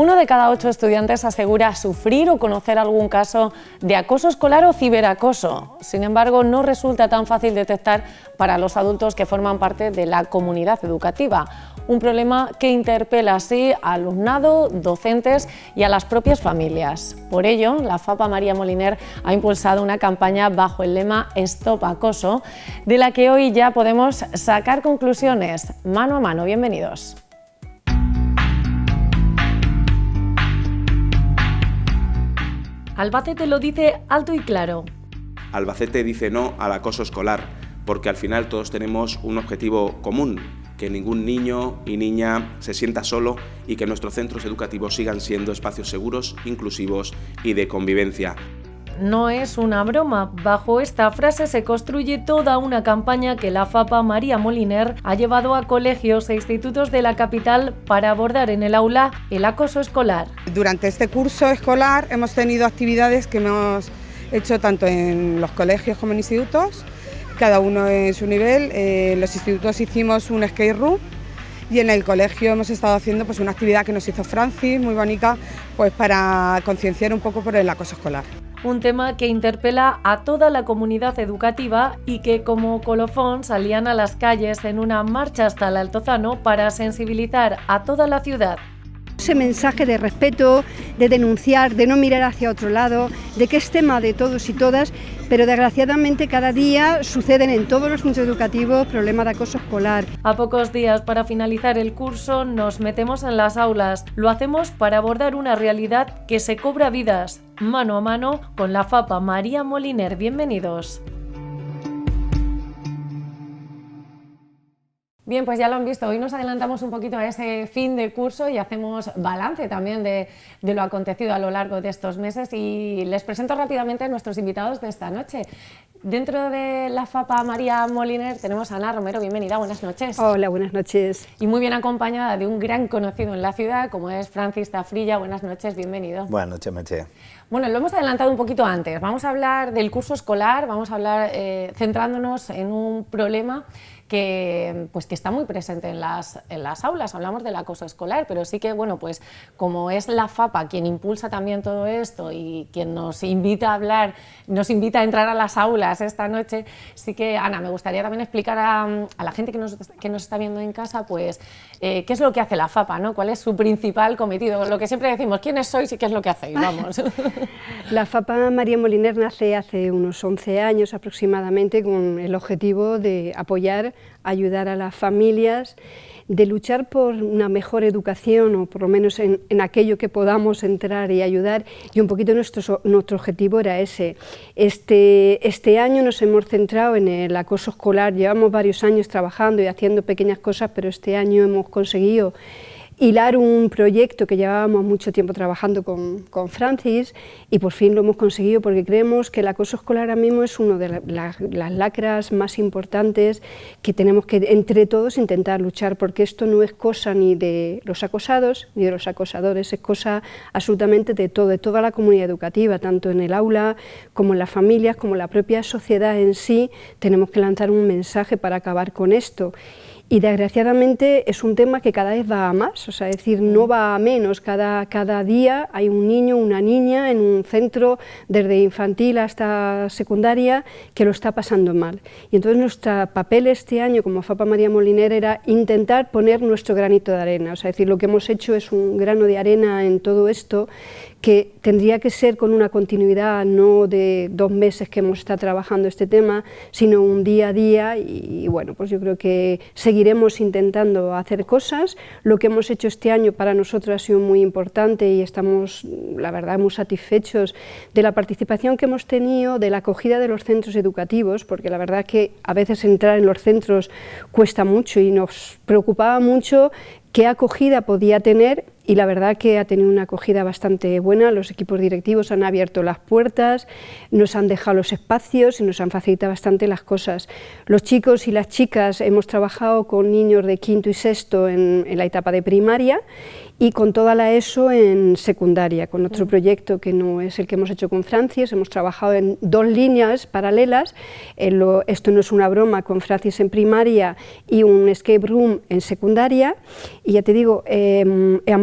1 de cada 8 estudiantes asegura sufrir o conocer algún caso de acoso escolar o ciberacoso. Sin embargo, no resulta tan fácil detectar para los adultos que forman parte de la comunidad educativa. Un problema que interpela así al alumnado, docentes y a las propias familias. Por ello, la FAPA María Moliner ha impulsado una campaña bajo el lema Stop Acoso, de la que hoy ya podemos sacar conclusiones. Mano a mano, bienvenidos. Albacete lo dice alto y claro. Albacete dice no al acoso escolar, porque al final todos tenemos un objetivo común, que ningún niño y niña se sienta solo y que nuestros centros educativos sigan siendo espacios seguros, inclusivos y de convivencia. No es una broma. Bajo esta frase se construye toda una campaña que la FAPA María Moliner ha llevado a colegios e institutos de la capital para abordar en el aula el acoso escolar. Durante este curso escolar hemos tenido actividades que hemos hecho tanto en los colegios como en institutos, cada uno en su nivel. En los institutos hicimos un skate room y en el colegio hemos estado haciendo una actividad que nos hizo Francis, muy bonita, para concienciar un poco por el acoso escolar. Un tema que interpela a toda la comunidad educativa y que como colofón salían a las calles en una marcha hasta el Altozano para sensibilizar a toda la ciudad. Ese mensaje de respeto, de denunciar, de no mirar hacia otro lado, de que es tema de todos y todas, pero desgraciadamente cada día suceden en todos los centros educativos problemas de acoso escolar. A pocos días para finalizar el curso nos metemos en las aulas. Lo hacemos para abordar una realidad que se cobra vidas, mano a mano con la FAPA María Moliner. Bienvenidos. Bien, pues ya lo han visto, hoy nos adelantamos un poquito a ese fin de curso y hacemos balance también de lo acontecido a lo largo de estos meses y les presento rápidamente a nuestros invitados de esta noche. Dentro de la FAPA María Moliner tenemos a Ana Romero, bienvenida, buenas noches. Hola, buenas noches. Y muy bien acompañada de un gran conocido en la ciudad como es Francis Tafrilla, buenas noches, bienvenido. Buenas noches, Meche. Bueno, lo hemos adelantado un poquito antes, vamos a hablar del curso escolar, vamos a hablar centrándonos en un problema que está muy presente en las aulas. Hablamos del acoso escolar, pero sí que, bueno, pues como es la FAPA quien impulsa también todo esto y quien nos invita a hablar, nos invita a entrar a las aulas esta noche, sí que, Ana, me gustaría también explicar a la gente que nos está viendo en casa, pues, qué es lo que hace la FAPA, ¿no? ¿Cuál es su principal cometido? Lo que siempre decimos, ¿quiénes sois y qué es lo que hacéis? Vamos. La FAPA María Moliner nace hace unos 11 años aproximadamente con el objetivo de apoyar, ayudar a las familias, de luchar por una mejor educación o por lo menos en aquello que podamos entrar y ayudar, y un poquito nuestro objetivo era ese. Este año nos hemos centrado en el acoso escolar, llevamos varios años trabajando y haciendo pequeñas cosas, pero este año hemos conseguido hilar un proyecto que llevábamos mucho tiempo trabajando con Francis y por fin lo hemos conseguido porque creemos que el acoso escolar ahora mismo es una de las lacras más importantes que tenemos que entre todos intentar luchar, porque esto no es cosa ni de los acosados ni de los acosadores, es cosa absolutamente de toda la comunidad educativa, tanto en el aula como en las familias, como en la propia sociedad en sí. Tenemos que lanzar un mensaje para acabar con esto. Y desgraciadamente es un tema que cada vez va a más, o sea, es decir, no va a menos, cada día hay un niño, una niña en un centro, desde infantil hasta secundaria, que lo está pasando mal. Y entonces nuestro papel este año como FAPA María Moliner era intentar poner nuestro granito de arena, o sea, es decir, lo que hemos hecho es un grano de arena en todo esto, que tendría que ser con una continuidad no de 2 meses que hemos estado trabajando este tema, sino un día a día y bueno, pues yo creo que seguiremos intentando hacer cosas. Lo que hemos hecho este año para nosotros ha sido muy importante y estamos, la verdad, muy satisfechos de la participación que hemos tenido, de la acogida de los centros educativos, porque la verdad que a veces entrar en los centros cuesta mucho y nos preocupaba mucho qué acogida podía tener, y la verdad que ha tenido una acogida bastante buena. Los equipos directivos han abierto las puertas, nos han dejado los espacios y nos han facilitado bastante las cosas. Los chicos y las chicas hemos trabajado con niños de quinto y sexto en la etapa de primaria y con toda la ESO en secundaria, con otro proyecto que no es el que hemos hecho con Francis. Hemos trabajado en 2 líneas paralelas, esto no es una broma, con Francis en primaria y un escape room en secundaria, y ya te digo,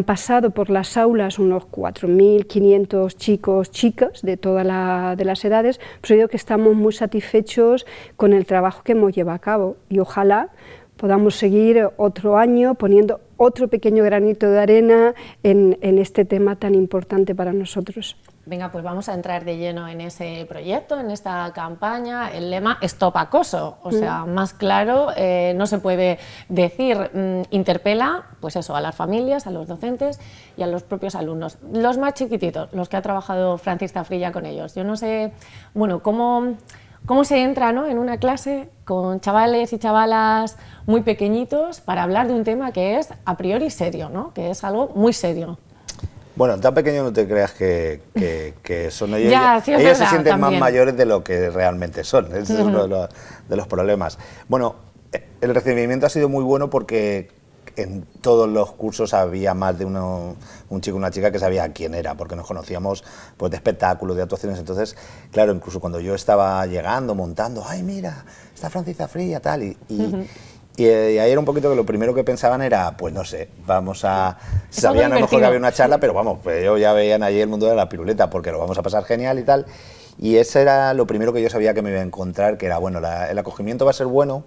pasado por las aulas unos 4.500 chicos, chicas de todas las edades, pues digo que estamos muy satisfechos con el trabajo que hemos llevado a cabo y ojalá podamos seguir otro año poniendo otro pequeño granito de arena en este tema tan importante para nosotros. Venga, pues vamos a entrar de lleno en ese proyecto, en esta campaña. El lema Stop Acoso, o sea, más claro no se puede decir. Interpela, pues eso, a las familias, a los docentes y a los propios alumnos. Los más chiquititos, los que ha trabajado Francisca Frilla con ellos. Yo no sé, bueno, cómo se entra, ¿no?, en una clase con chavales y chavalas muy pequeñitos para hablar de un tema que es a priori serio, ¿no?, que es algo muy serio. Bueno, tan pequeño no te creas que son ellos. Ya, sí, es ellos verdad, se sienten también más mayores de lo que realmente son. Ese es uno de los problemas. Bueno, el recibimiento ha sido muy bueno porque en todos los cursos había más de un chico y una chica que sabía quién era, porque nos conocíamos pues, de espectáculos, de actuaciones. Entonces, claro, incluso cuando yo estaba llegando, montando, ¡ay, mira, está Francisca Frilla, tal! Y ahí era un poquito que lo primero que pensaban era, pues no sé, vamos a... Sabían a lo mejor que había una charla, pero vamos, pues ellos ya veían allí el mundo de la piruleta, porque lo vamos a pasar genial y tal. Y ese era lo primero que yo sabía que me iba a encontrar, que era, bueno, el acogimiento va a ser bueno,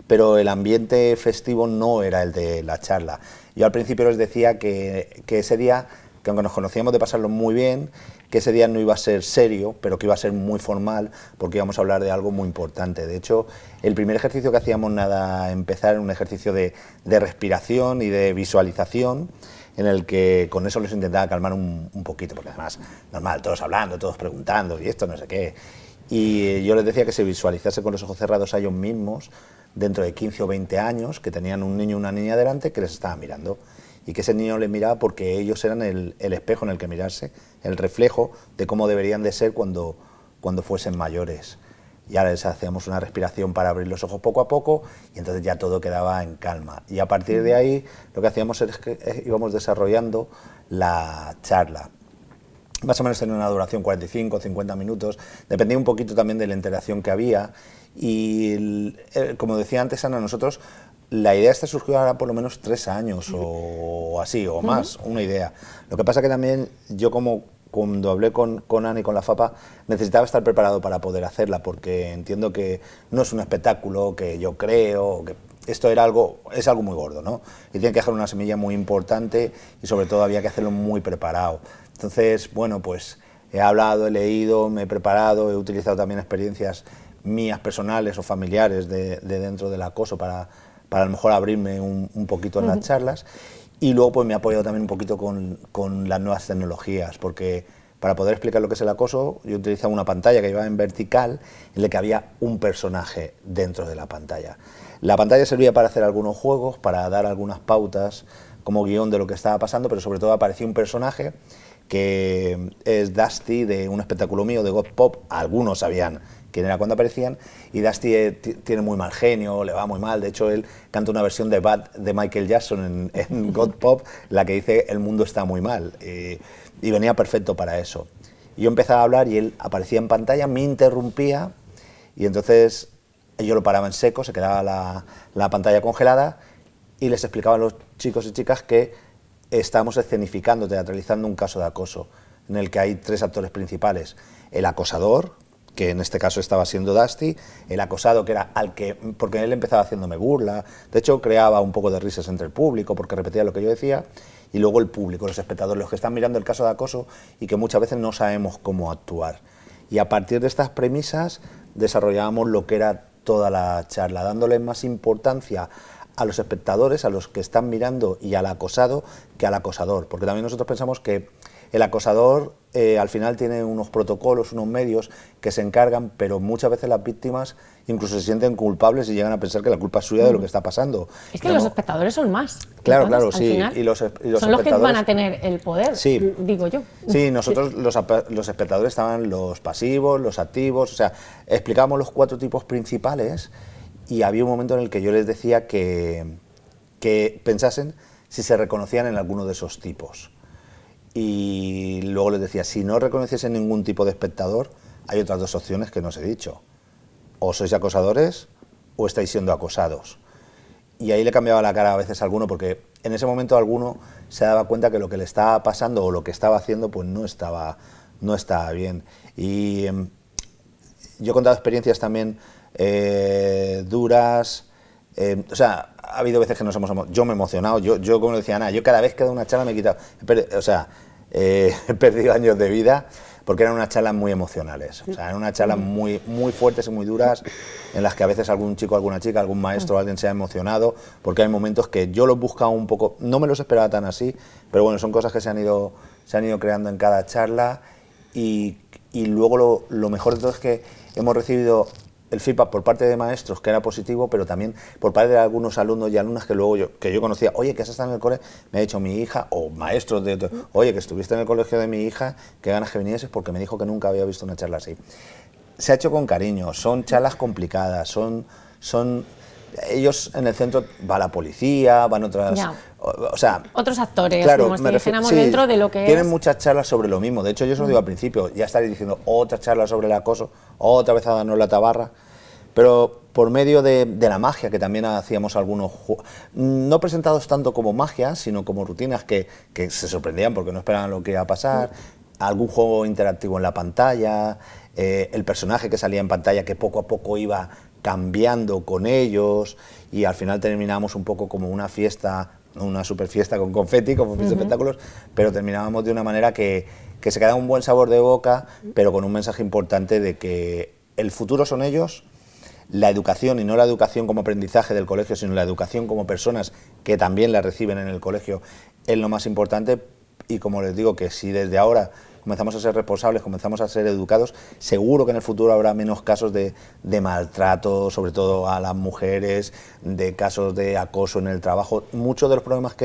pero el ambiente festivo no era el de la charla. Yo al principio les decía que ese día, que aunque nos conocíamos de pasarlo muy bien, que ese día no iba a ser serio, pero que iba a ser muy formal, porque íbamos a hablar de algo muy importante. De hecho, el primer ejercicio que hacíamos nada empezar era un ejercicio de respiración y de visualización, en el que con eso les intentaba calmar un poquito, porque además, normal, todos hablando, todos preguntando, y esto no sé qué. Y yo les decía que se visualizase con los ojos cerrados a ellos mismos, dentro de 15 o 20 años, que tenían un niño y una niña delante que les estaba mirando. Y que ese niño les miraba porque ellos eran el espejo en el que mirarse, el reflejo de cómo deberían de ser cuando fuesen mayores. Y ahora les hacíamos una respiración para abrir los ojos poco a poco y entonces ya todo quedaba en calma. Y a partir de ahí lo que hacíamos es que íbamos desarrollando la charla. Más o menos tenía una duración 45 o 50 minutos, dependía un poquito también de la interacción que había. Y como decía antes Ana, nosotros... La idea esta surgió ahora por lo menos 3 años o así, o más, una idea. Lo que pasa que también yo como cuando hablé con Ana y con la FAPA necesitaba estar preparado para poder hacerla, porque entiendo que no es un espectáculo que yo creo, que esto es algo muy gordo, ¿no? Y tiene que dejar una semilla muy importante y sobre todo había que hacerlo muy preparado. Entonces, bueno, pues he hablado, he leído, me he preparado, he utilizado también experiencias mías personales o familiares de dentro del acoso para a lo mejor abrirme un poquito en las charlas, y luego pues me he apoyado también un poquito con las nuevas tecnologías, porque para poder explicar lo que es el acoso yo utilizaba una pantalla que iba en vertical en la que había un personaje dentro de la pantalla. La pantalla servía para hacer algunos juegos, para dar algunas pautas como guión de lo que estaba pasando, pero sobre todo aparecía un personaje que es Dusty, de un espectáculo mío de God Pop. Algunos sabían quién era cuando aparecían, y Dusty tiene muy mal genio, le va muy mal. De hecho, él canta una versión de Bad de Michael Jackson en God Pop, la que dice el mundo está muy mal, y venía perfecto para eso. Y yo empezaba a hablar y él aparecía en pantalla, me interrumpía, y entonces yo lo paraba en seco, se quedaba la pantalla congelada, y les explicaba a los chicos y chicas que estábamos escenificando, teatralizando un caso de acoso, en el que hay 3 actores principales: el acosador, que en este caso estaba siendo Dusty, el acosado, que era porque él empezaba haciéndome burla, de hecho creaba un poco de risas entre el público porque repetía lo que yo decía, y luego el público, los espectadores, los que están mirando el caso de acoso y que muchas veces no sabemos cómo actuar. Y a partir de estas premisas desarrollábamos lo que era toda la charla, dándole más importancia a los espectadores, a los que están mirando y al acosado, que al acosador, porque también nosotros pensamos que el acosador al final tiene unos protocolos, unos medios que se encargan, pero muchas veces las víctimas incluso se sienten culpables y llegan a pensar que la culpa es suya de lo que está pasando. Es que los espectadores son más. Claro, entonces, claro, sí. Final, y los son los que van a tener el poder, sí, digo yo. Sí, nosotros los espectadores estaban los pasivos, los activos, o sea, explicábamos los 4 tipos principales, y había un momento en el que yo les decía que pensasen si se reconocían en alguno de esos tipos. Y luego les decía, si no reconociesen ningún tipo de espectador, hay otras 2 opciones que no os he dicho: o sois acosadores o estáis siendo acosados. y ahí le cambiaba la cara a veces a alguno, porque en ese momento alguno se daba cuenta que lo que le estaba pasando o lo que estaba haciendo pues no estaba bien. Y yo he contado experiencias también duras, o sea, ha habido veces que yo me he emocionado, yo como decía Ana, yo cada vez que he dado una charla me he quitado, he perdido años de vida, porque eran unas charlas muy emocionales, o sea, eran unas charlas muy fuertes y muy duras, en las que a veces algún chico, alguna chica, algún maestro, alguien se ha emocionado, porque hay momentos que yo los buscaba un poco, no me los esperaba tan así, pero bueno, son cosas que se han ido creando en cada charla, y luego lo mejor de todo es que hemos recibido el feedback por parte de maestros, que era positivo, pero también por parte de algunos alumnos y alumnas que luego yo conocía, oye, que has estado en el cole, me ha dicho mi hija, o maestros oye, que estuviste en el colegio de mi hija, qué ganas que vinieses, porque me dijo que nunca había visto una charla así. Se ha hecho con cariño, son charlas complicadas, ellos en el centro va la policía, van otras... Ya. O sea, otros actores, claro, como si dijéramos sí, dentro de lo que tienen muchas charlas sobre lo mismo. De hecho, yo os lo digo al principio, ya estaréis diciendo otra charla sobre el acoso, otra vez a darnos la tabarra, pero por medio de la magia, que también hacíamos algunos, no presentados tanto como magia, sino como rutinas que se sorprendían porque no esperaban lo que iba a pasar, algún juego interactivo en la pantalla, el personaje que salía en pantalla que poco a poco iba cambiando con ellos, y al final terminábamos un poco como una fiesta, una super fiesta con confeti, como mis espectáculos, pero terminábamos de una manera que se quedaba un buen sabor de boca, pero con un mensaje importante de que el futuro son ellos, la educación, y no la educación como aprendizaje del colegio, sino la educación como personas que también la reciben en el colegio, es lo más importante. Y como les digo, que si desde ahora comenzamos a ser responsables, comenzamos a ser educados, seguro que en el futuro habrá menos casos de maltrato, sobre todo a las mujeres, de casos de acoso en el trabajo. Muchos de los problemas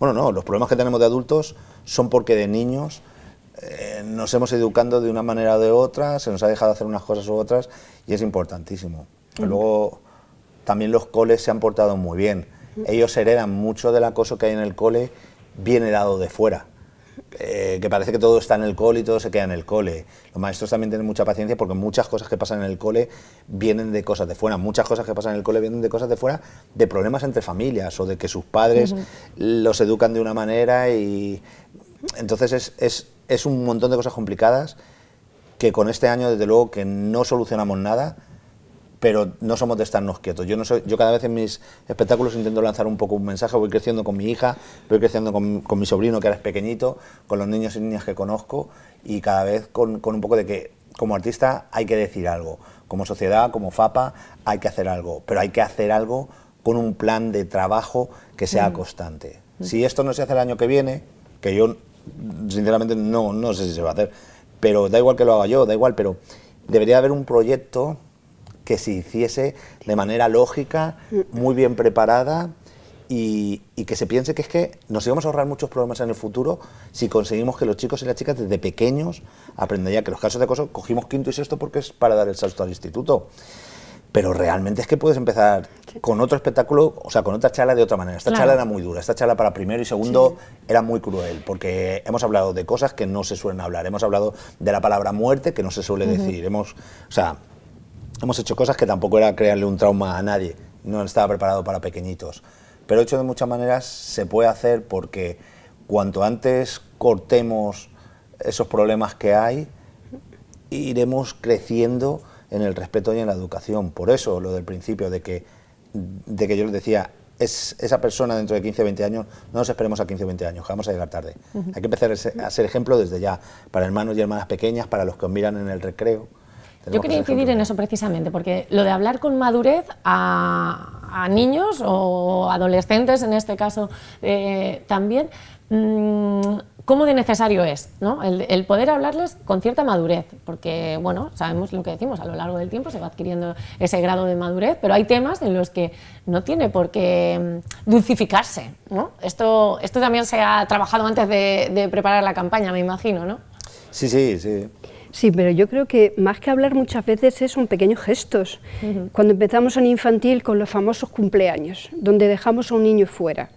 los problemas que tenemos de adultos son porque de niños nos hemos educando de una manera o de otra, se nos ha dejado hacer unas cosas u otras, y es importantísimo. Luego también los coles se han portado muy bien. Ellos heredan mucho del acoso que hay en el cole, viene dado de fuera. Que parece que todo está en el cole y todo se queda en el cole. Los maestros también tienen mucha paciencia, porque muchas cosas que pasan en el cole vienen de cosas de fuera. Muchas cosas que pasan en el cole vienen de cosas de fuera, de problemas entre familias, o de que sus padres los educan de una manera, y entonces es un montón de cosas complicadas que con este año desde luego que no solucionamos nada, pero no somos de estarnos quietos. Yo cada vez en mis espectáculos intento lanzar un poco un mensaje, voy creciendo con mi hija, voy creciendo con mi sobrino, que ahora es pequeñito, con los niños y niñas que conozco, y cada vez con un poco de que como artista hay que decir algo, como sociedad, como FAPA, hay que hacer algo, pero hay que hacer algo con un plan de trabajo que sea constante. Si esto no se hace el año que viene, que yo sinceramente no sé si se va a hacer, pero da igual que lo haga yo, da igual, pero debería haber un proyecto que se hiciese de manera lógica, muy bien preparada, y que se piense que es que nos íbamos a ahorrar muchos problemas en el futuro si conseguimos que los chicos y las chicas desde pequeños aprendan ya que los casos de acoso cogimos quinto y sexto porque es para dar el salto al instituto. Pero realmente es que puedes empezar con otro espectáculo, o sea, con otra charla de otra manera. Esta charla era muy dura, esta charla para primero y segundo era muy cruel, porque hemos hablado de cosas que no se suelen hablar, hemos hablado de la palabra muerte, que no se suele decir, hemos hecho cosas que tampoco era crearle un trauma a nadie, no estaba preparado para pequeñitos. Pero hecho de muchas maneras se puede hacer, porque cuanto antes cortemos esos problemas que hay, iremos creciendo en el respeto y en la educación. Por eso lo del principio, de que yo les decía, esa persona dentro de 15 o 20 años, no nos esperemos a 15 o 20 años, que vamos a llegar tarde. Hay que empezar a ser ejemplo desde ya, para hermanos y hermanas pequeñas, para los que os miran en el recreo. Yo quería incidir en eso precisamente, porque lo de hablar con madurez a niños o adolescentes, en este caso también, cómo de necesario es, ¿no? El poder hablarles con cierta madurez, porque bueno, sabemos lo que decimos, a lo largo del tiempo se va adquiriendo ese grado de madurez, pero hay temas en los que no tiene por qué dulcificarse, ¿no? Esto también se ha trabajado antes de preparar la campaña, me imagino, ¿no? Sí. Sí, pero yo creo que más que hablar muchas veces son pequeños gestos. Cuando empezamos en infantil con los famosos cumpleaños, donde dejamos a un niño fuera,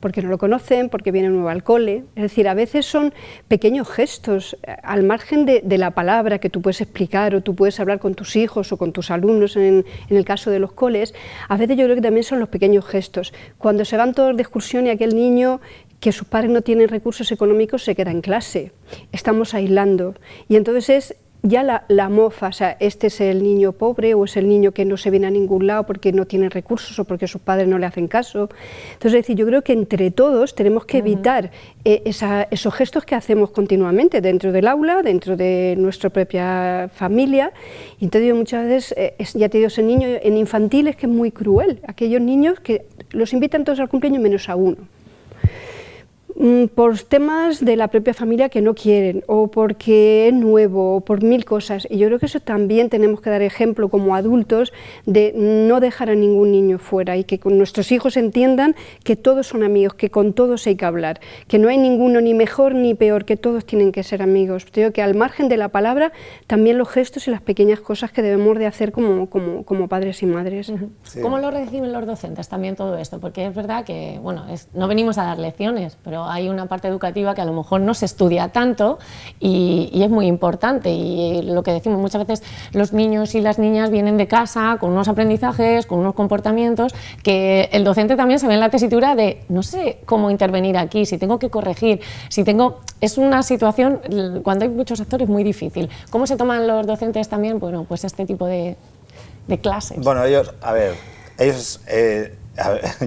porque no lo conocen, porque viene nuevo al cole. Es decir, a veces son pequeños gestos, al margen de la palabra que tú puedes explicar o tú puedes hablar con tus hijos o con tus alumnos en el caso de los coles. A veces yo creo que también son los pequeños gestos. Cuando se van todos de excursión y aquel niño que sus padres no tienen recursos económicos se queda en clase, estamos aislando, y entonces es ya la mofa, o sea, este es el niño pobre o es el niño que no se viene a ningún lado porque no tiene recursos o porque sus padres no le hacen caso. Entonces, es decir, yo creo que entre todos tenemos que evitar esos gestos que hacemos continuamente dentro del aula, dentro de nuestra propia familia. Y entonces yo muchas veces, ya te digo, ese niño en infantil es que es muy cruel, aquellos niños que los invitan todos al cumpleaños menos a uno, por temas de la propia familia que no quieren, o porque es nuevo, o por mil cosas. Y yo creo que eso también tenemos que dar ejemplo como adultos de no dejar a ningún niño fuera y que con nuestros hijos entiendan que todos son amigos, que con todos hay que hablar, que no hay ninguno ni mejor ni peor, que todos tienen que ser amigos. Creo que al margen de la palabra, también los gestos y las pequeñas cosas que debemos de hacer como padres y madres. Sí. ¿Cómo lo reciben los docentes también todo esto? Porque es verdad que, bueno, no venimos a dar lecciones, pero hay una parte educativa que a lo mejor no se estudia tanto y es muy importante, y lo que decimos muchas veces, los niños y las niñas vienen de casa con unos aprendizajes, con unos comportamientos que el docente también se ve en la tesitura de no sé cómo intervenir aquí, si tengo que corregir, es una situación, cuando hay muchos actores, muy difícil. ¿Cómo se toman los docentes también, bueno, pues este tipo de clases? Bueno, ellos,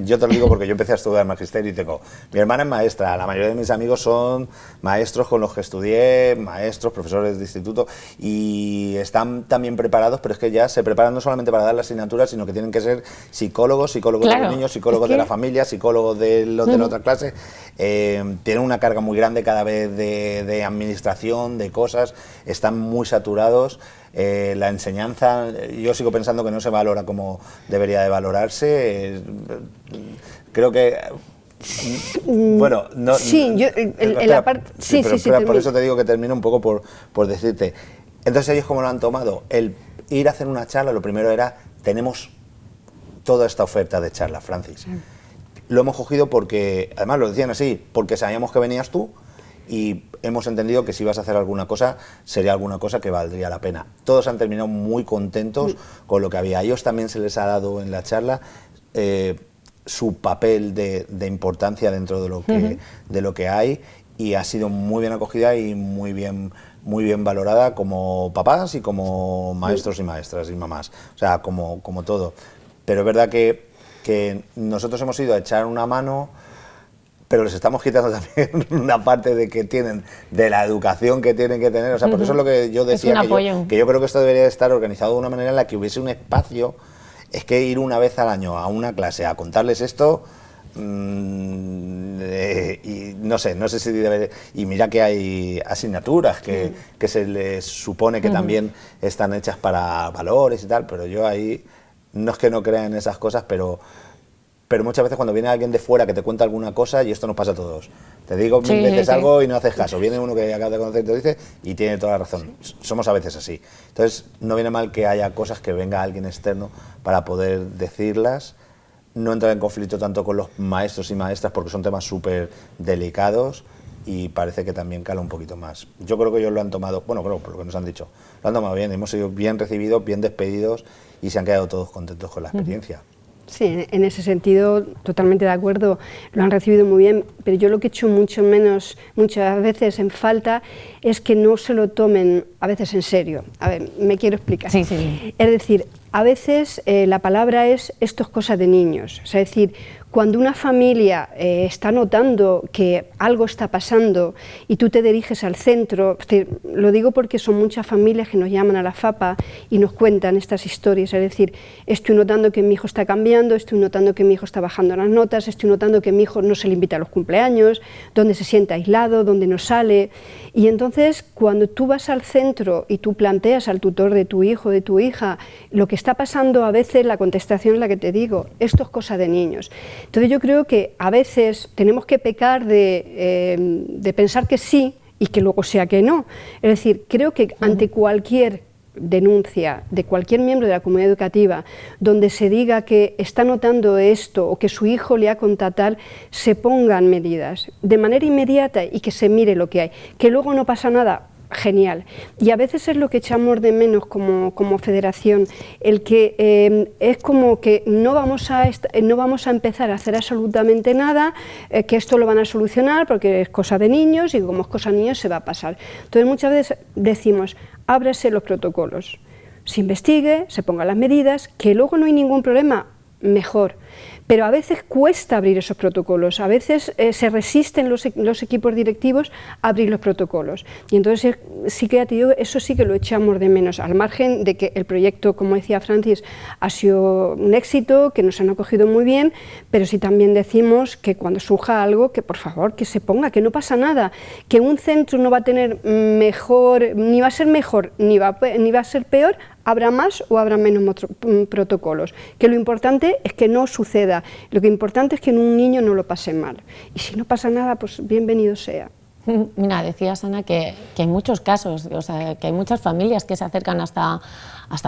yo te lo digo porque yo empecé a estudiar magisterio y mi hermana es maestra, la mayoría de mis amigos son maestros con los que estudié, maestros, profesores de instituto, y están también preparados, pero es que ya se preparan no solamente para dar la asignatura, sino que tienen que ser psicólogos claro, de los niños, psicólogos de la familia, psicólogos de los de la otra clase. Tienen una carga muy grande cada vez de administración, de cosas, están muy saturados. La enseñanza, yo sigo pensando que no se valora como debería de valorarse. Creo que bueno, no, sí, yo en la parte por eso te digo que termino un poco por decirte. Entonces ellos, ¿cómo lo han tomado? El ir a hacer una charla, lo primero era, tenemos toda esta oferta de charla, Francis. Lo hemos cogido porque, además lo decían así, porque sabíamos que venías tú y hemos entendido que si vas a hacer alguna cosa, sería alguna cosa que valdría la pena. Todos han terminado muy contentos con lo que había. A ellos también se les ha dado en la charla su papel de importancia dentro de lo que hay, y ha sido muy bien acogida y muy bien valorada como papás y como maestros y maestras y mamás, o sea, como todo. Pero es verdad que nosotros hemos ido a echar una mano, pero les estamos quitando también una parte de la educación que tienen que tener. O sea, por eso es lo que yo decía, que yo creo que esto debería estar organizado de una manera en la que hubiese un espacio. Es que ir una vez al año a una clase a contarles esto, y no sé si debe. Y mira que hay asignaturas que se les supone que también están hechas para valores y tal, pero yo ahí, no es que no crea en esas cosas, pero muchas veces cuando viene alguien de fuera que te cuenta alguna cosa, y esto nos pasa a todos, te digo mil veces algo y no haces caso, viene uno que acaba de conocer y te dice, y tiene toda la razón. Somos a veces así. Entonces no viene mal que haya cosas que venga alguien externo para poder decirlas, no entrar en conflicto tanto con los maestros y maestras porque son temas súper delicados, y parece que también cala un poquito más. Yo creo que ellos lo han tomado, bueno, creo por lo que nos han dicho, lo han tomado bien, hemos sido bien recibidos, bien despedidos, y se han quedado todos contentos con la experiencia. Sí, en ese sentido, totalmente de acuerdo, lo han recibido muy bien, pero yo lo que he hecho muchas veces en falta es que no se lo tomen a veces en serio. A ver, me quiero explicar. Sí, sí. Es decir, a veces la palabra es esto es cosa de niños, o sea, es decir, cuando una familia está notando que algo está pasando y tú te diriges al centro, lo digo porque son muchas familias que nos llaman a la FAPA y nos cuentan estas historias, es decir, estoy notando que mi hijo está cambiando, estoy notando que mi hijo está bajando las notas, estoy notando que mi hijo no se le invita a los cumpleaños, donde se siente aislado, donde no sale, y entonces cuando tú vas al centro y tú planteas al tutor de tu hijo, de tu hija, lo que está pasando, a veces la contestación es la que te digo, esto es cosa de niños. Entonces yo creo que a veces tenemos que pecar de pensar que sí y que luego sea que no. Es decir, creo que ante cualquier denuncia de cualquier miembro de la comunidad educativa donde se diga que está notando esto o que su hijo le ha contado tal, se pongan medidas de manera inmediata y que se mire lo que hay. Que luego no pasa nada, genial. Y a veces es lo que echamos de menos como federación, el que es como que no vamos a empezar a hacer absolutamente nada, que esto lo van a solucionar porque es cosa de niños y como es cosa de niños se va a pasar. Entonces muchas veces decimos, ábrese los protocolos, se investigue, se pongan las medidas, que luego no hay ningún problema, mejor. Pero a veces cuesta abrir esos protocolos, a veces se resisten los equipos directivos a abrir los protocolos. Y entonces sí que ya te digo, eso sí que lo echamos de menos, al margen de que el proyecto, como decía Francis, ha sido un éxito, que nos han acogido muy bien, pero sí también decimos que cuando surja algo, que por favor, que se ponga, que no pasa nada, que un centro no va a tener mejor, ni va a ser mejor, ni va a ser peor, habrá más o habrá menos protocolos, que lo importante es que no suceda, lo que importante es que en un niño no lo pase mal, y si no pasa nada, pues bienvenido sea. Mira, decías, Ana, que hay muchos casos, o sea, que hay muchas familias que se acercan hasta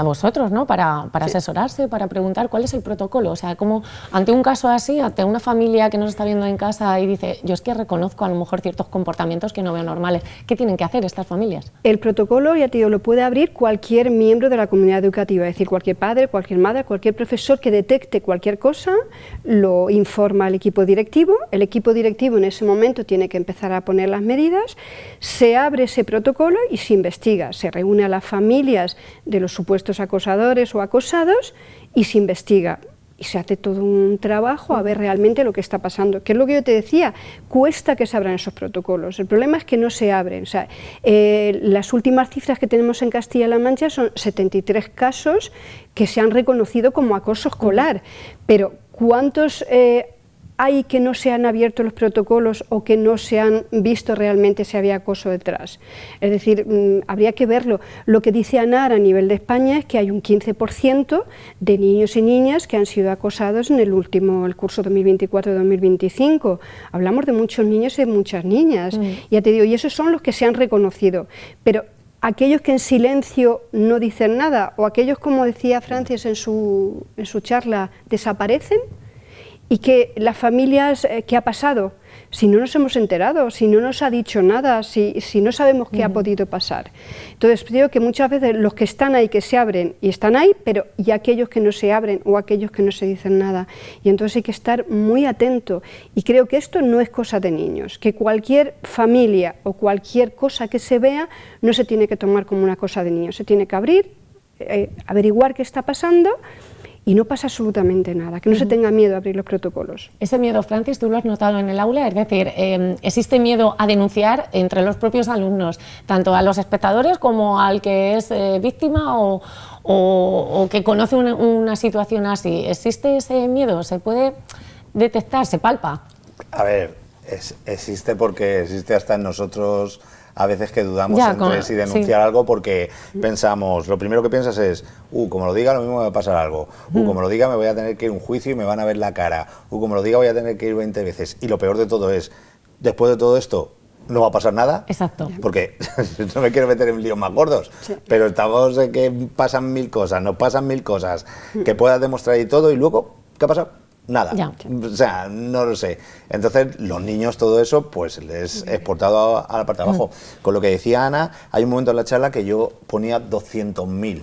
vosotros, ¿no? Para sí, asesorarse, para preguntar cuál es el protocolo. O sea, como ante un caso así, ante una familia que nos está viendo en casa y dice, yo es que reconozco a lo mejor ciertos comportamientos que no veo normales, ¿qué tienen que hacer estas familias? El protocolo, ya te digo, lo puede abrir cualquier miembro de la comunidad educativa, es decir, cualquier padre, cualquier madre, cualquier profesor que detecte cualquier cosa, lo informa al equipo directivo, el equipo directivo en ese momento tiene que empezar a poner las medidas, se abre ese protocolo y se investiga, se reúne a las familias de los supuestos acosadores o acosados y se investiga. Y se hace todo un trabajo a ver realmente lo que está pasando, que es lo que yo te decía, cuesta que se abran esos protocolos, el problema es que no se abren. O sea, las últimas cifras que tenemos en Castilla-La Mancha son 73 casos que se han reconocido como acoso escolar, pero ¿cuántos hay que no se han abierto los protocolos o que no se han visto realmente si había acoso detrás? Es decir, habría que verlo. Lo que dice ANAR a nivel de España es que hay un 15% de niños y niñas que han sido acosados en el curso 2024-2025. Hablamos de muchos niños y de muchas niñas. Ya te digo, y esos son los que se han reconocido. Pero aquellos que en silencio no dicen nada, o aquellos, como decía Francis en su charla, desaparecen, y que las familias, ¿qué ha pasado? Si no nos hemos enterado, si no nos ha dicho nada, si no sabemos qué ha podido pasar. Entonces digo que muchas veces los que están ahí, que se abren y están ahí, pero y aquellos que no se abren o aquellos que no se dicen nada. Y entonces hay que estar muy atento. Y creo que esto no es cosa de niños, que cualquier familia o cualquier cosa que se vea no se tiene que tomar como una cosa de niños, se tiene que abrir, averiguar qué está pasando. Y no pasa absolutamente nada, que no se tenga miedo a abrir los protocolos. Ese miedo, Francis, tú lo has notado en el aula, es decir, existe miedo a denunciar entre los propios alumnos, tanto a los espectadores como al que es víctima o que conoce una situación así. ¿Existe ese miedo? ¿Se puede detectar? ¿Se palpa? A ver, existe porque existe hasta en nosotros. A veces que dudamos entre si denunciar algo porque pensamos, lo primero que piensas es, como lo diga lo mismo me va a pasar algo, como lo diga me voy a tener que ir a un juicio y me van a ver la cara, como lo diga voy a tener que ir 20 veces. Y lo peor de todo es, después de todo esto, no va a pasar nada. Exacto. Porque no me quiero meter en líos más gordos, pero estamos en que pasan mil cosas, nos pasan mil cosas, que puedas demostrar y todo, y luego, ¿qué ha pasado? Nada, o sea, no lo sé. Entonces, los niños, todo eso, pues les he exportado a la parte de abajo. Con lo que decía Ana, hay un momento en la charla que yo ponía 200.000.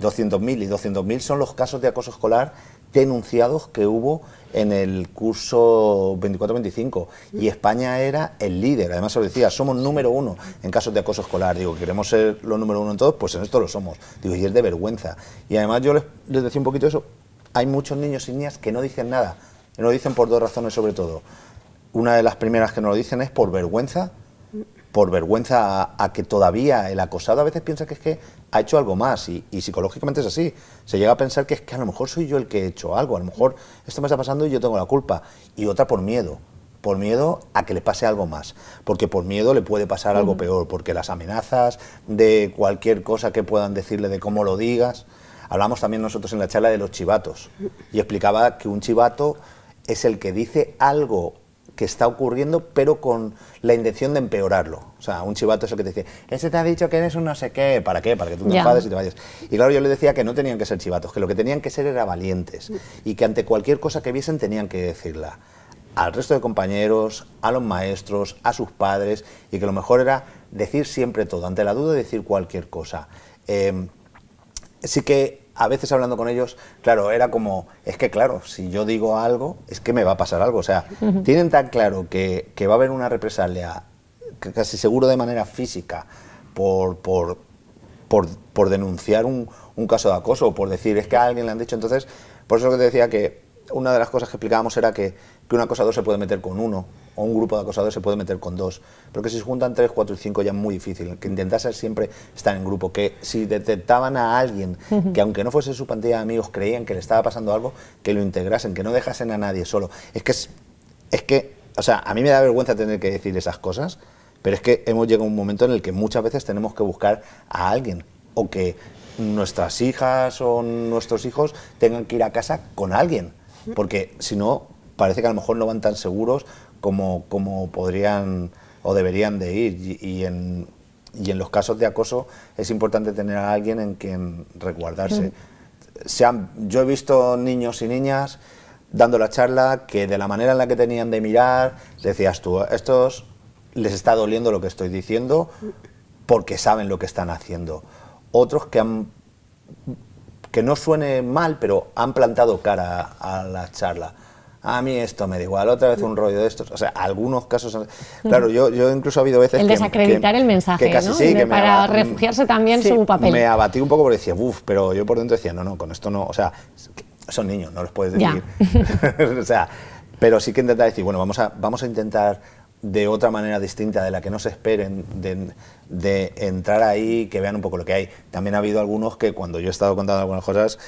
200.000, y 200.000 son los casos de acoso escolar denunciados que hubo en el curso 24-25. Y España era el líder, además os decía, somos número 1 en casos de acoso escolar. Digo, queremos ser los número 1 en todos, pues en esto lo somos. Digo, y es de vergüenza. Y además yo les decía un poquito eso. Hay muchos niños y niñas que no dicen nada, y no lo dicen por dos razones sobre todo. Una de las primeras que no lo dicen es por vergüenza a que todavía el acosado a veces piensa que es que ha hecho algo más, y psicológicamente es así. Se llega a pensar que es que a lo mejor soy yo el que he hecho algo, a lo mejor esto me está pasando y yo tengo la culpa. Y otra por miedo a que le pase algo más, porque por miedo le puede pasar algo peor, porque las amenazas de cualquier cosa que puedan decirle, de cómo lo digas. Hablamos también nosotros en la charla de los chivatos y explicaba que un chivato es el que dice algo que está ocurriendo, pero con la intención de empeorarlo. O sea, un chivato es el que te dice, ese te ha dicho que eres un no sé qué, ¿para qué? Para que tú te enfades y te vayas. Y claro, yo le decía que no tenían que ser chivatos, que lo que tenían que ser era valientes, y que ante cualquier cosa que viesen tenían que decirla al resto de compañeros, a los maestros, a sus padres, y que lo mejor era decir siempre todo, ante la duda decir cualquier cosa. Sí que a veces hablando con ellos, claro, era como, es que claro, si yo digo algo, es que me va a pasar algo. O sea, tienen tan claro que va a haber una represalia, casi seguro de manera física, por denunciar un caso de acoso, o por decir, es que a alguien le han dicho. Entonces, por eso que te decía que una de las cosas que explicábamos era que un acosador se puede meter con uno, o un grupo de acosadores se puede meter con dos, pero que si se juntan 3, 4 y 5 ya es muy difícil, que intentase siempre estar en grupo, que si detectaban a alguien que aunque no fuese su pandilla de amigos creían que le estaba pasando algo, que lo integrasen, que no dejasen a nadie solo. Es que, o sea, a mí me da vergüenza tener que decir esas cosas, pero es que hemos llegado a un momento en el que muchas veces tenemos que buscar a alguien, o que nuestras hijas o nuestros hijos tengan que ir a casa con alguien, porque si no, parece que a lo mejor no van tan seguros como podrían o deberían de ir, y en los casos de acoso es importante tener a alguien en quien resguardarse. Yo he visto niños y niñas dando la charla que de la manera en la que tenían de mirar, decías tú, a estos les está doliendo lo que estoy diciendo porque saben lo que están haciendo. Otros que no suene mal, pero han plantado cara a la charla. A mí esto me da igual, otra vez un rollo de estos. O sea, algunos casos... Claro, yo incluso ha habido veces el desacreditar el mensaje, que casi ¿no? sí, que para refugiarse también su papel. Me abatí un poco porque decía, pero yo por dentro decía, no, con esto no... O sea, son niños, no los puedes decir. O sea, pero sí que intentar decir, bueno, vamos a intentar de otra manera distinta, de la que no se esperen, de entrar ahí, que vean un poco lo que hay. También ha habido algunos que cuando yo he estado contando algunas cosas,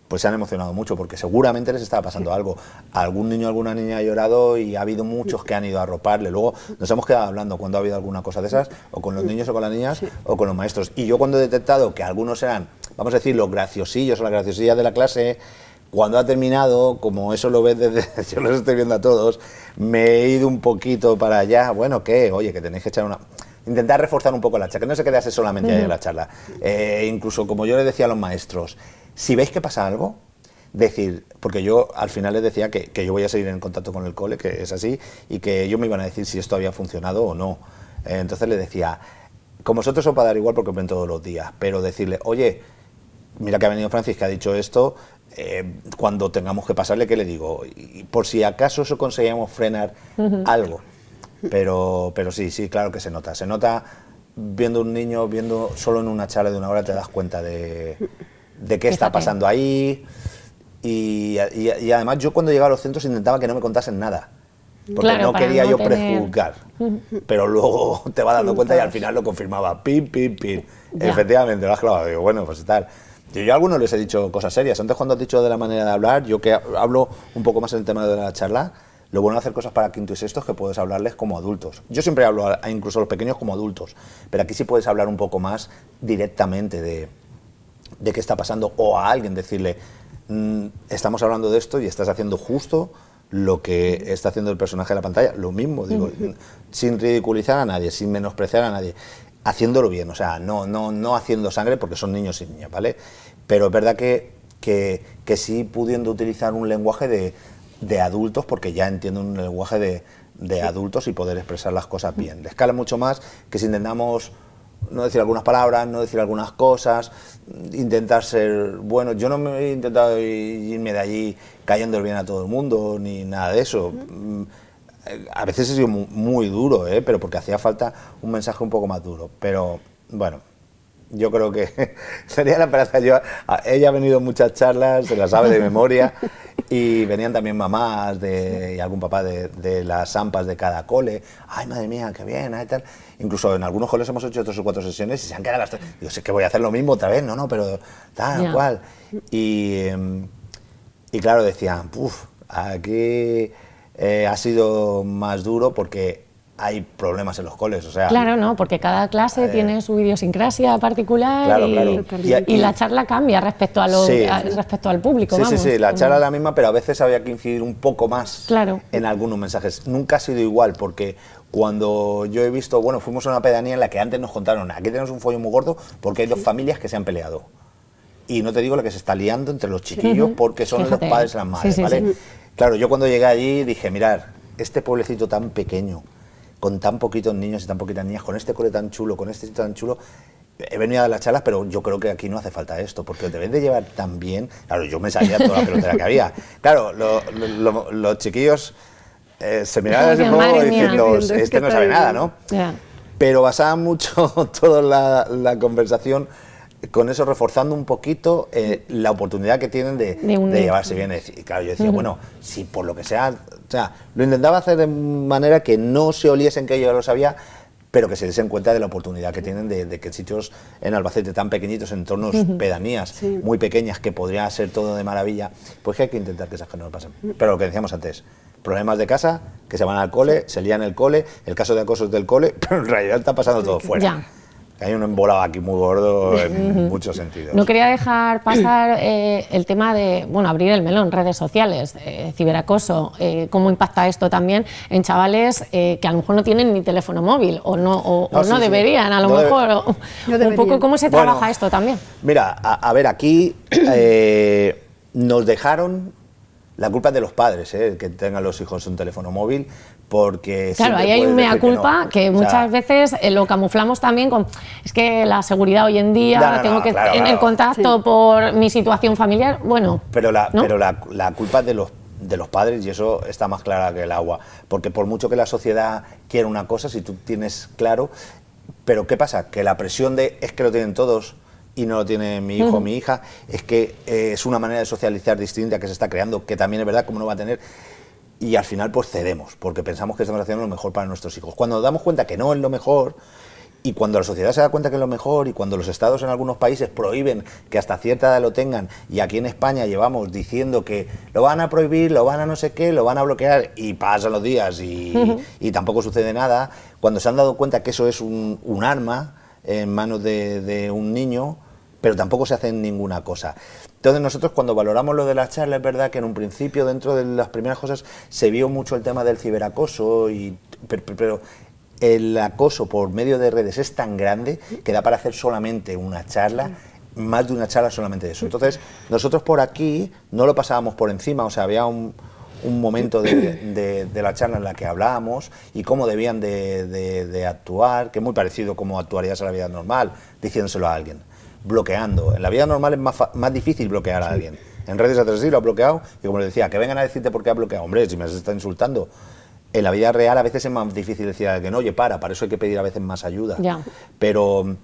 pues se han emocionado mucho, porque seguramente les estaba pasando algo. Algún niño, alguna niña ha llorado, y ha habido muchos que han ido a arroparle. Luego nos hemos quedado hablando cuando ha habido alguna cosa de esas, o con los niños o con las niñas, o con los maestros. Y yo cuando he detectado que algunos eran, vamos a decir, los graciosillos o las graciosillas de la clase, cuando ha terminado, como eso lo ves desde, yo los estoy viendo a todos, me he ido un poquito para allá. Bueno, ¿qué? Oye, que tenéis que echar una... Intentar reforzar un poco la charla, que no se quedase solamente ahí en la charla. Incluso, como yo les decía a los maestros, si veis que pasa algo, decir, porque yo al final les decía que yo voy a seguir en contacto con el cole, que es así, y que ellos me iban a decir si esto había funcionado o no. Entonces les decía, con vosotros os va a dar igual porque os ven todos los días, pero decirle, oye, mira que ha venido Francis, que ha dicho esto, cuando tengamos que pasarle, ¿qué le digo? Y por si acaso eso conseguíamos frenar algo. Pero sí, claro que se nota viendo un niño, viendo solo en una charla de una hora, te das cuenta de qué está pasando ahí, y además yo cuando llegaba a los centros intentaba que no me contasen nada, porque claro, no quería yo prejuzgar, pero luego te vas dando cuenta y al final lo confirmaba, pim. Efectivamente, lo has clavado, digo, bueno, pues tal. Yo a algunos les he dicho cosas serias. Antes, cuando has dicho de la manera de hablar, yo que hablo un poco más en el tema de la charla, lo bueno de hacer cosas para quinto y sexto es que puedes hablarles como adultos. Yo siempre hablo incluso a los pequeños como adultos, pero aquí sí puedes hablar un poco más directamente de qué está pasando, o a alguien decirle, estamos hablando de esto y estás haciendo justo lo que está haciendo el personaje de la pantalla. Lo mismo, digo, sin ridiculizar a nadie, sin menospreciar a nadie, haciéndolo bien, o sea, no haciendo sangre, porque son niños y niñas, ¿vale? Pero es verdad que sí pudiendo utilizar un lenguaje de adultos, porque ya entiendo un lenguaje de adultos y poder expresar las cosas bien. Les cala mucho más que si intentamos no decir algunas palabras, no decir algunas cosas, intentar ser bueno. Yo no me he intentado irme de allí cayendo el bien a todo el mundo, ni nada de eso. A veces he sido muy duro, pero porque hacía falta un mensaje un poco más duro. Pero bueno, yo creo que sería la esperanza. Ella ha venido a muchas charlas, se las sabe de memoria, y venían también mamás y algún papá de las AMPAs de cada cole. Ay, madre mía, qué bien, y tal. Incluso en algunos coles hemos hecho 3 o 4 sesiones y se han quedado las 3. Digo, sé que voy a hacer lo mismo otra vez, no, pero tal cual. Y claro, decían, aquí ha sido más duro porque hay problemas en los coles, o sea... Claro, no, porque cada clase tiene su idiosincrasia particular, claro, y la charla cambia respecto a respecto al público, vamos. Sí, la charla es la misma, pero a veces había que incidir un poco más en algunos mensajes. Nunca ha sido igual, porque cuando yo he visto, bueno, fuimos a una pedanía en la que antes nos contaron, aquí tenemos un follón muy gordo porque hay dos familias que se han peleado. Y no te digo lo que se está liando entre los chiquillos porque son los padres y las madres, ¿vale? Claro, yo cuando llegué allí dije, mirar, este pueblecito tan pequeño, con tan poquitos niños y tan poquitas niñas, con este cole tan chulo, con este sitio tan chulo, he venido a dar las charlas, pero yo creo que aquí no hace falta esto, porque deben de llevar tan bien... Claro, yo me sabía toda la pelotera que había. Claro, los chiquillos se miraban así un poco diciendo, este no sabe nada, ¿no? Pero basaban mucho toda la conversación con eso, reforzando un poquito la oportunidad que tienen de llevarse bien. Y claro, yo decía, bueno, si por lo que sea, o sea, lo intentaba hacer de manera que no se oliesen que yo lo sabía, pero que se den cuenta de la oportunidad que tienen de que sitios en Albacete tan pequeñitos, entornos pedanías muy pequeñas, que podría ser todo de maravilla, pues que hay que intentar que esas cosas no pasen. Pero lo que decíamos antes, problemas de casa, que se van al cole, se lían el cole, el caso de acosos del cole, pero en realidad está pasando todo fuera. Ya. Hay un embolado aquí muy gordo en muchos sentidos. No quería dejar pasar el tema de, bueno, abrir el melón, redes sociales, ciberacoso, cómo impacta esto también en chavales que a lo mejor no tienen ni teléfono móvil o no deberían, a lo mejor. Un poco cómo se trabaja esto también. Mira, a ver, aquí nos dejaron, la culpa es de los padres, que tengan los hijos un teléfono móvil, porque... Claro, ahí hay un mea culpa que muchas veces lo camuflamos también con... Es que la seguridad hoy en día, tengo que tener contacto por mi situación familiar, bueno... Pero la culpa es de los padres, y eso está más clara que el agua, porque por mucho que la sociedad quiera una cosa, si tú tienes claro... Pero ¿qué pasa? Que la presión de es que lo tienen todos y no lo tiene mi hijo o mi hija, es que es una manera de socializar distinta que se está creando, que también es verdad, como no va a tener... Y al final pues cedemos, porque pensamos que estamos haciendo lo mejor para nuestros hijos. Cuando nos damos cuenta que no es lo mejor, y cuando la sociedad se da cuenta que es lo mejor, y cuando los estados en algunos países prohíben que hasta cierta edad lo tengan, y aquí en España llevamos diciendo que lo van a prohibir, lo van a no sé qué, lo van a bloquear, y pasan los días y tampoco sucede nada, cuando se han dado cuenta que eso es un arma en manos de un niño, pero tampoco se hace ninguna cosa. Entonces nosotros cuando valoramos lo de la charla, es verdad que en un principio, dentro de las primeras cosas, se vio mucho el tema del ciberacoso, pero el acoso por medio de redes es tan grande que da para hacer solamente una charla, más de una charla solamente de eso. Entonces nosotros por aquí no lo pasábamos por encima, o sea, había un momento de la charla en la que hablábamos y cómo debían de actuar, que es muy parecido como actuarías en la vida normal, diciéndoselo a alguien. Bloqueando. En la vida normal es más difícil bloquear a alguien. En redes sociales sí lo ha bloqueado, y como le decía, que vengan a decirte por qué ha bloqueado. Hombre, si me está insultando. En la vida real a veces es más difícil decir a alguien, oye, para eso hay que pedir a veces más ayuda. Pero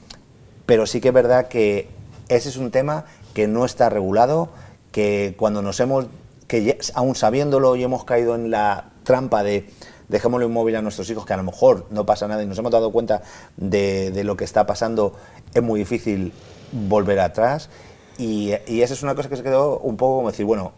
sí que es verdad que ese es un tema que no está regulado, que cuando aún sabiéndolo y hemos caído en la trampa de dejémosle un móvil a nuestros hijos, que a lo mejor no pasa nada y nos hemos dado cuenta de lo que está pasando, es muy difícil volver atrás, y esa es una cosa que se quedó un poco como decir, bueno,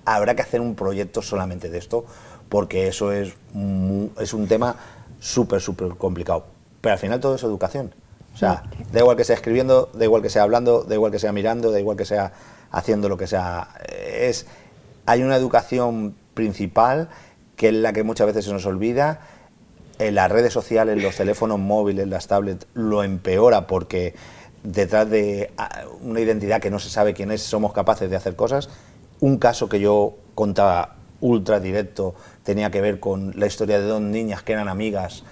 habrá que hacer un proyecto solamente de esto, porque eso es un tema súper complicado, pero al final todo es educación, o sea, da igual que sea escribiendo, da igual que sea hablando, da igual que sea mirando, da igual que sea haciendo lo que sea, hay una educación principal que es la que muchas veces se nos olvida. En las redes sociales, los teléfonos móviles, las tablets, lo empeora, porque detrás de una identidad que no se sabe quién es, somos capaces de hacer cosas. Un caso que yo contaba ultra directo tenía que ver con la historia de dos niñas que eran amigas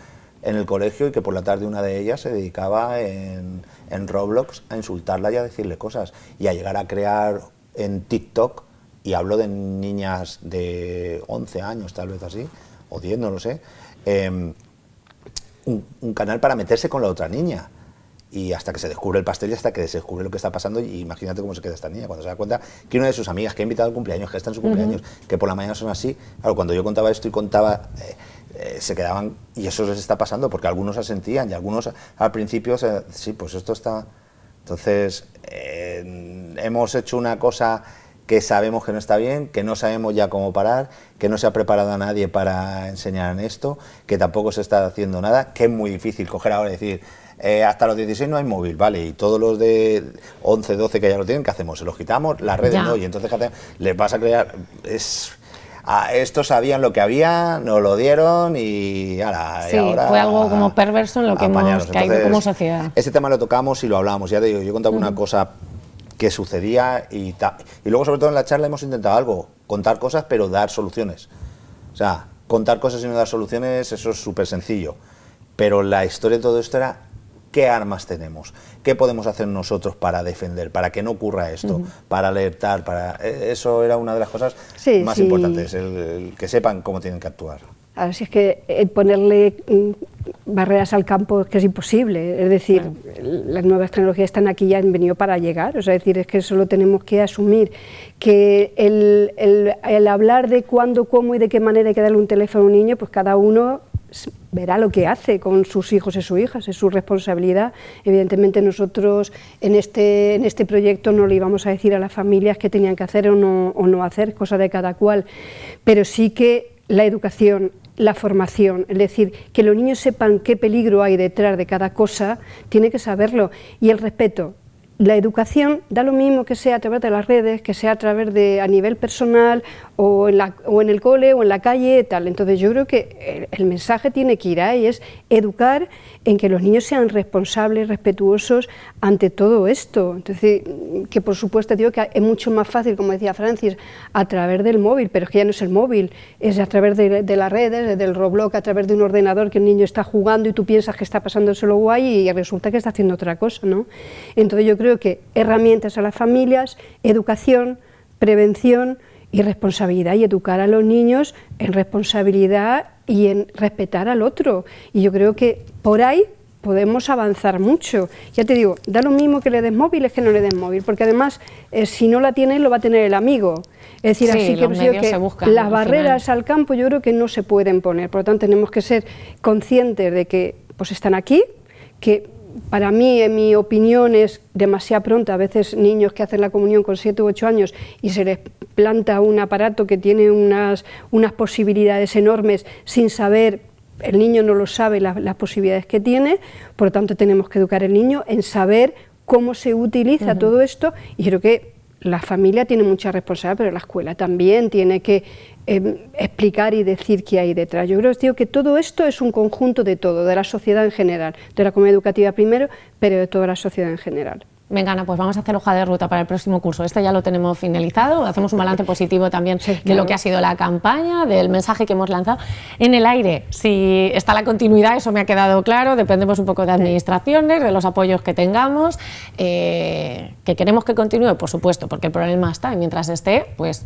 en el colegio y que por la tarde una de ellas se dedicaba en Roblox a insultarla y a decirle cosas y a llegar a crear en TikTok, y hablo de niñas de 11 años tal vez así, o 10, no lo sé, un canal para meterse con la otra niña, y hasta que se descubre el pastel y hasta que se descubre lo que está pasando, y imagínate cómo se queda esta niña cuando se da cuenta que una de sus amigas que ha invitado al cumpleaños, que está en su cumpleaños, que por la mañana son así. Claro, cuando yo contaba esto y contaba, se quedaban, y eso les está pasando porque algunos asentían y algunos al principio sí, pues esto está. Entonces hemos hecho una cosa que sabemos que no está bien, que no sabemos ya cómo parar, que no se ha preparado a nadie para enseñar en esto, que tampoco se está haciendo nada, que es muy difícil coger ahora y decir, hasta los 16 no hay móvil, vale, y todos los de 11, 12 que ya lo tienen, ¿qué hacemos? ¿Se los quitamos? Las redes no, y entonces ¿qué hacemos? Les vas a crear... estos sabían lo que había, nos lo dieron y, sí, y ahora... fue algo como perverso en lo que hemos caído como sociedad. Ese tema lo tocamos y lo hablamos, ya te digo, yo contaba una cosa que sucedía y luego sobre todo en la charla hemos intentado algo, contar cosas pero dar soluciones. O sea, contar cosas y no dar soluciones, eso es súper sencillo, pero la historia de todo esto era qué armas tenemos, qué podemos hacer nosotros para defender, para que no ocurra esto, para alertar, eso era una de las cosas más importantes, el que sepan cómo tienen que actuar. Ahora sí es que ponerle barreras al campo es que es imposible, es decir, las nuevas tecnologías están aquí y han venido para llegar, o sea, es decir, es que eso lo tenemos que asumir, que el hablar de cuándo, cómo y de qué manera hay que darle un teléfono a un niño, pues cada uno verá lo que hace con sus hijos y sus hijas, es su responsabilidad. Evidentemente nosotros en este proyecto no le íbamos a decir a las familias qué tenían que hacer o no hacer, cosa de cada cual, pero sí que la educación, la formación, es decir, que los niños sepan qué peligro hay detrás de cada cosa, tiene que saberlo, y el respeto. La educación da lo mismo que sea a través de las redes, que sea a través de a nivel personal o en el cole o en la calle, tal. Entonces yo creo que el mensaje tiene que ir ahí, es educar en que los niños sean responsables, respetuosos ante todo esto. Entonces, que por supuesto digo que es mucho más fácil, como decía Francis, a través del móvil, pero es que ya no es el móvil, es a través de las redes, del Roblox, a través de un ordenador que el niño está jugando y tú piensas que está pasándoselo guay y resulta que está haciendo otra cosa, ¿no? Entonces yo creo que herramientas a las familias, educación, prevención y responsabilidad, y educar a los niños en responsabilidad y en respetar al otro, y yo creo que por ahí podemos avanzar mucho. Ya te digo, da lo mismo que le des móvil, es que no le des móvil, porque además si no la tiene, lo va a tener el amigo. Es decir, así que las barreras al campo yo creo que no se pueden poner, por lo tanto tenemos que ser conscientes de que pues están aquí, que para mí, en mi opinión, es demasiado pronto. A veces niños que hacen la comunión con 7 u 8 años y se les planta un aparato que tiene unas posibilidades enormes sin saber, el niño no lo sabe las posibilidades que tiene, por lo tanto tenemos que educar al niño en saber cómo se utiliza todo esto, y creo que la familia tiene mucha responsabilidad, pero la escuela también tiene que explicar y decir qué hay detrás. Yo creo que todo esto es un conjunto de todo, de la sociedad en general, de la comunidad educativa primero, pero de toda la sociedad en general. Venga, Ana, pues vamos a hacer hoja de ruta para el próximo curso. Este ya lo tenemos finalizado, hacemos un balance positivo también de lo que ha sido la campaña, del mensaje que hemos lanzado. En el aire, si está la continuidad, eso me ha quedado claro, dependemos un poco de administraciones, de los apoyos que tengamos, que queremos que continúe, por supuesto, porque el problema está, y mientras esté, pues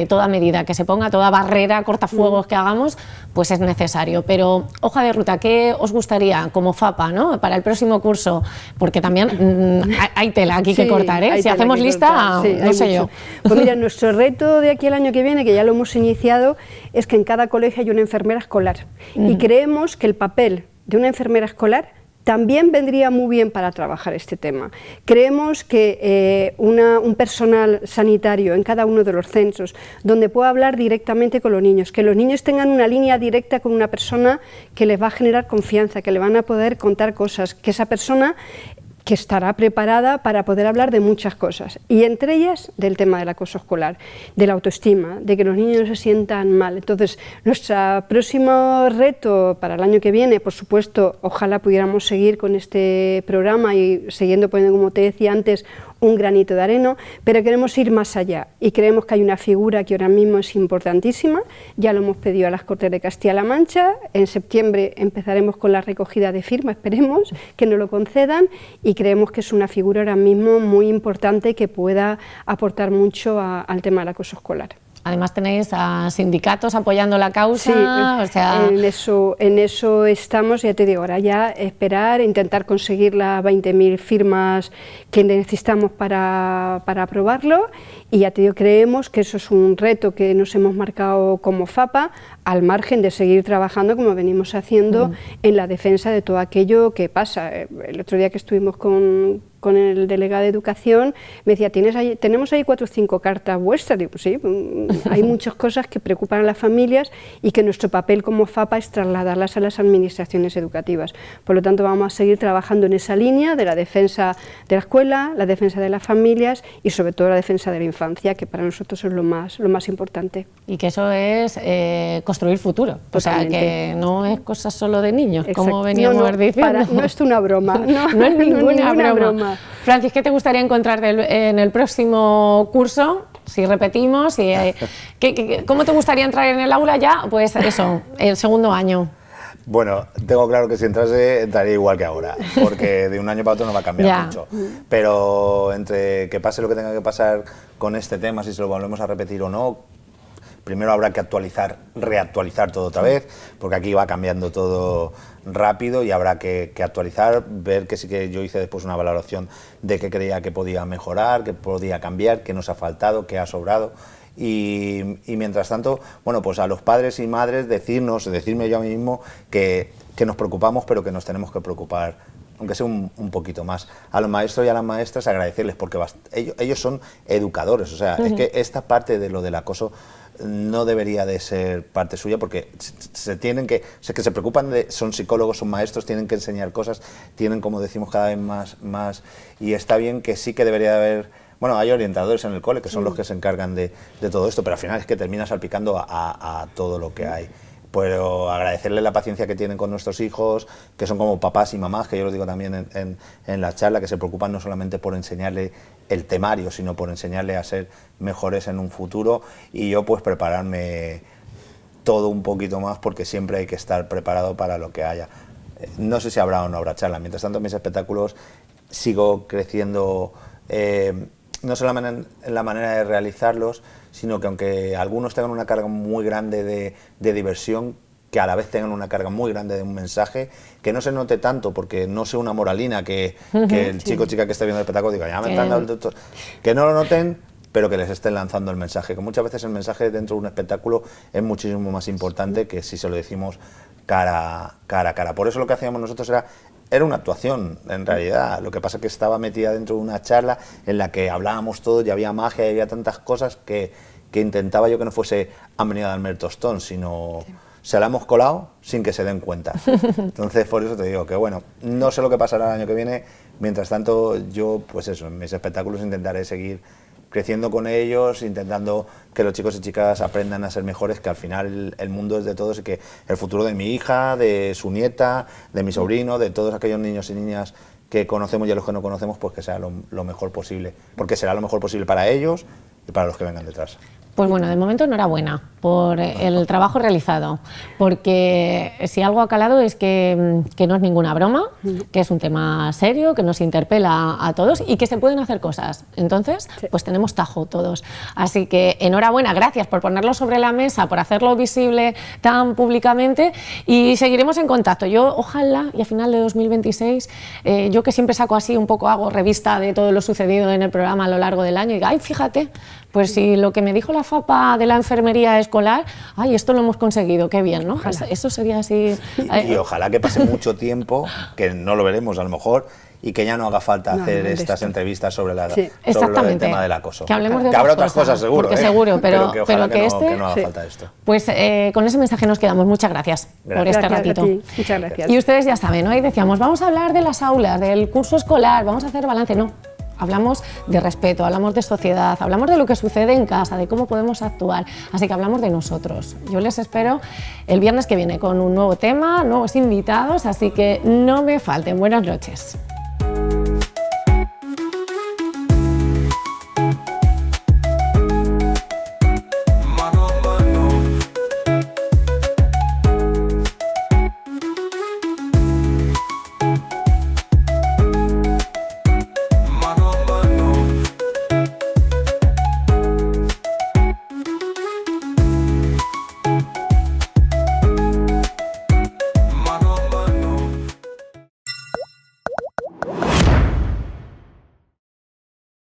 toda medida que se ponga, toda barrera, cortafuegos que hagamos, pues es necesario. Pero, hoja de ruta, ¿qué os gustaría como FAPA, ¿no?, para el próximo curso? Porque también hay tela aquí que cortar, ¿eh? Si hacemos lista, no sé yo. Pues mira, nuestro reto de aquí al año que viene, que ya lo hemos iniciado, es que en cada colegio hay una enfermera escolar. Y creemos que el papel de una enfermera escolar también vendría muy bien para trabajar este tema. Creemos que un personal sanitario en cada uno de los centros, donde pueda hablar directamente con los niños, que los niños tengan una línea directa con una persona que les va a generar confianza, que le van a poder contar cosas, que esa persona que estará preparada para poder hablar de muchas cosas, y entre ellas del tema del acoso escolar, de la autoestima, de que los niños no se sientan mal. Entonces, nuestro próximo reto para el año que viene, por supuesto, ojalá pudiéramos seguir con este programa y siguiendo poniendo, como te decía antes, un granito de arena, pero queremos ir más allá y creemos que hay una figura que ahora mismo es importantísima, ya lo hemos pedido a las Cortes de Castilla-La Mancha, en septiembre empezaremos con la recogida de firmas, esperemos que nos lo concedan, y creemos que es una figura ahora mismo muy importante que pueda aportar mucho al tema del acoso escolar. Además tenéis a sindicatos apoyando la causa, sí, o sea... en eso estamos, ya te digo, ahora ya esperar, intentar conseguir las 20.000 firmas que necesitamos para aprobarlo, y ya te digo, creemos que eso es un reto que nos hemos marcado como FAPA, al margen de seguir trabajando como venimos haciendo en la defensa de todo aquello que pasa. El otro día que estuvimos con con el delegado de Educación, me decía, tenemos ahí 4 o 5 cartas vuestras. Digo, sí, hay muchas cosas que preocupan a las familias y que nuestro papel como FAPA es trasladarlas a las administraciones educativas. Por lo tanto, vamos a seguir trabajando en esa línea de la defensa de la escuela, la defensa de las familias y sobre todo la defensa de la infancia, que para nosotros es lo más importante. Y que eso es construir futuro, o sea, que no es cosa solo de niños, Exacto. como veníamos diciendo. No es una broma. No es ninguna broma. Francis, ¿qué te gustaría encontrar en el próximo curso? Si repetimos, ¿cómo te gustaría entrar en el aula ya? Pues eso, el segundo año. Bueno, tengo claro que si entrase, entraría igual que ahora, porque de un año para otro no va a cambiar mucho. Pero entre que pase lo que tenga que pasar con este tema, si se lo volvemos a repetir o no, primero habrá que reactualizar todo otra vez, porque aquí va cambiando todo rápido y habrá que actualizar, ver que sí que yo hice después una valoración de qué creía que podía mejorar, qué podía cambiar, qué nos ha faltado, qué ha sobrado. Y mientras tanto, bueno, pues a los padres y madres decirme yo a mí mismo que nos preocupamos, pero que nos tenemos que preocupar, aunque sea un poquito más. A los maestros y a las maestras agradecerles, porque ellos son educadores, o sea, es que esta parte de lo del acoso no debería de ser parte suya, porque que se preocupan, son psicólogos, son maestros, tienen que enseñar cosas, tienen, como decimos, cada vez más, y está bien que sí que debería de haber. Bueno, hay orientadores en el cole que son los que se encargan de todo esto, pero al final es que termina salpicando a todo lo que hay. Pero agradecerle la paciencia que tienen con nuestros hijos, que son como papás y mamás, que yo lo digo también en la charla, que se preocupan no solamente por enseñarle el temario, sino por enseñarle a ser mejores en un futuro, y yo pues prepararme todo un poquito más, porque siempre hay que estar preparado para lo que haya. No sé si habrá o no habrá charla. Mientras tanto, en mis espectáculos sigo creciendo, no solamente en la manera de realizarlos, sino que aunque algunos tengan una carga muy grande de diversión, que a la vez tengan una carga muy grande de un mensaje, que no se note tanto, porque no sea una moralina que el chico o chica que esté viendo el espectáculo diga, ya me están dando el doctor, que no lo noten, pero que les estén lanzando el mensaje, que muchas veces el mensaje dentro de un espectáculo es muchísimo más importante que si se lo decimos cara a cara. Por eso lo que hacíamos nosotros era una actuación, en realidad. Lo que pasa es que estaba metida dentro de una charla en la que hablábamos todos y había magia y había tantas cosas que intentaba yo que no fuese han venido a darme el tostón, sino se la hemos colado sin que se den cuenta. Entonces, por eso te digo que, bueno, no sé lo que pasará el año que viene. Mientras tanto, yo, pues eso, en mis espectáculos intentaré seguir creciendo con ellos, intentando que los chicos y chicas aprendan a ser mejores, que al final el mundo es de todos y que el futuro de mi hija, de su nieta, de mi sobrino, de todos aquellos niños y niñas que conocemos y a los que no conocemos, pues que sea lo mejor posible, porque será lo mejor posible para ellos y para los que vengan detrás. Pues bueno, de momento enhorabuena por el trabajo realizado, porque si algo ha calado es que no es ninguna broma, que es un tema serio, que nos interpela a todos y que se pueden hacer cosas. Entonces, pues tenemos tajo todos. Así que enhorabuena, gracias por ponerlo sobre la mesa, por hacerlo visible tan públicamente, y seguiremos en contacto. Yo, ojalá, y a final de 2026, yo que siempre saco así un poco, hago revista de todo lo sucedido en el programa a lo largo del año, y digo, ay, fíjate, pues si lo que me dijo la FAPA de la enfermería escolar, ay, esto lo hemos conseguido, qué bien, ¿no? Ojalá. Eso sería así. Y ojalá que pase mucho tiempo, que no lo veremos a lo mejor, y que ya no haga falta hacer estas entrevistas sobre el tema del acoso. Que hablemos de habrá otras cosas seguro, porque seguro, pero que ojalá que no haga falta esto. Pues con ese mensaje nos quedamos. Muchas gracias por este ratito. A ti. Muchas gracias. Y ustedes ya saben, hoy decíamos, vamos a hablar de las aulas, del curso escolar, vamos a hacer balance. No. Hablamos de respeto, hablamos de sociedad, hablamos de lo que sucede en casa, de cómo podemos actuar, así que hablamos de nosotros. Yo les espero el viernes que viene con un nuevo tema, nuevos invitados, así que no me falten. Buenas noches.